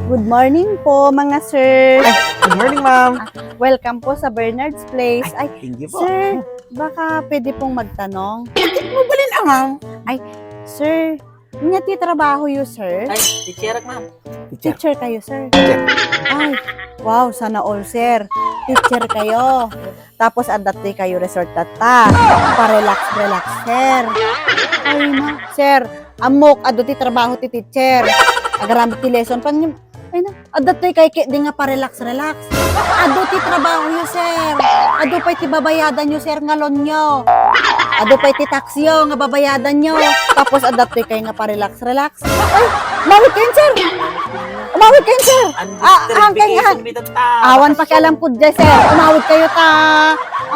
Good morning po, mga sir. Good morning, ma'am. Welcome po sa Bernard's Place. Ay, Thank you po. sir, baka pwede pong magtanong. Mabali na, ma'am. Sir, nga ti trabaho yu, sir? Ay, teacher, ma'am. Teacher kayo, sir? Teacher. Ay, wow, sana all, sir. Teacher kayo. Tapos, adati kayo resort data. Pa-relax, sir. Ay, na. Sir, amok, ado ti trabaho ti teacher. Agaramit ti lesson. Ay na, adati kay di nga pa-relax. Ado ti trabaho yu, sir. Ado pa ti babayadan yu, sir, ngalon nyo. Ado pa ti taxi yo, nga babayadan nyo. Tapos, adati kay nga pa-relax. Ay, umawit kayo, sir. Umawit kayo, sir. Awan pa alam ko dyan, sir. Umawit kayo ta.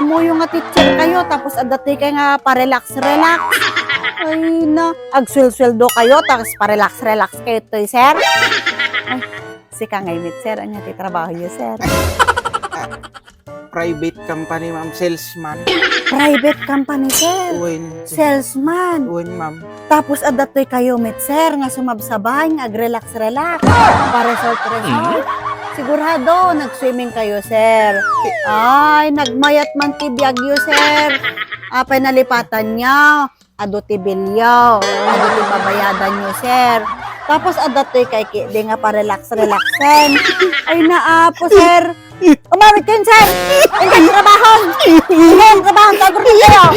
Amo yung nga teacher kayo. Tapos, adati kay nga pa-relax. Ay na, agswel-sweldo kayo. Tapos, pa-relax kayo to, sir. Ay, si Kangayimit, sir. Ano ti trabaho yun, sir? Private company, ma'am. Salesman. Private company, sir. Uwin. Salesman. Uwin, ma'am. Tapos adatoy kayo, met, sir, nga sumabsabay, nga relax. Pa-resort. Sigurado, nag-swimming kayo, sir. Ay, nagmayat man ti Biagyo, sir. Apay nalipatan niya. Ado ti bilyaw. Ado ti babayadan niyo, sir. Tapos adatoy kay di nga pa-relax-relaxen. Ay, naapo, sir. Umawit kayo, sir. Ang trabaho. Ang trabaho. Tagur kayo.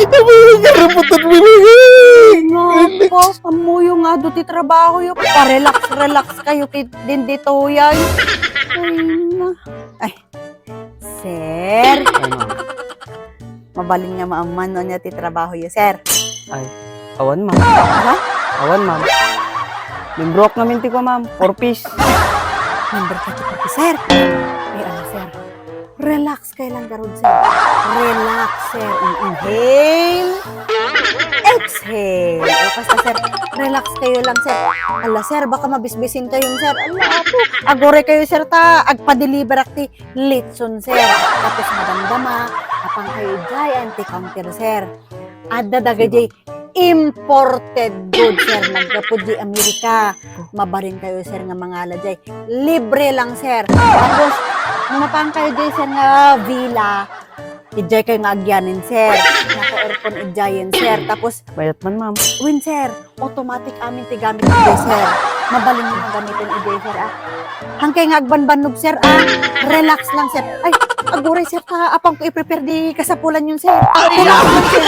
Nga po, amuyo nga do ti trabaho yun. Pa-relax kayo din dito yan. Ay, na. Ay, sir. Ay, ma'am. Mabalin nga maaman no niya ti trabaho yun, sir. Ay, awan ma'am. Ano? Awan ma'am. Limbrok namin ti ko ma'am. 4 piece. Number ka ti papi, sir. Ay, ano, sir. Relax kayo lang garod, sir. Relax, sir. Inhale. Exhale. O, basta, sir. Relax kayo lang, sir. Ala, sir, baka mabisbisin kayo, sir. Ala, po. Agore kayo, sir, ta. Agpa-deliver akti litson, sir. Tapos madamdama. Apang kayo jay, anti-counter, sir. Adda daga jay imported good, sir. Nagkapod di Amerika. Mabarin kayo, sir, nga mga alajay. Libre lang, sir. Tapos, mapang kayo jay, sir, nga villa. Ijay kayo nga agyanin, sir. Naka-aircon ijayin, sir. Tapos, Bayat man ma'am. win, sir. Automatic amin ti gamit ijay, sir. Mabaling nga gamitin ijay, sir, ah. Hangkay nga agbanbanog, sir, ah. Relax lang, sir. Ay, aguray, sir, ta. Apang ko i-prepare di kasapulan yun, sir. Relax lang, sir.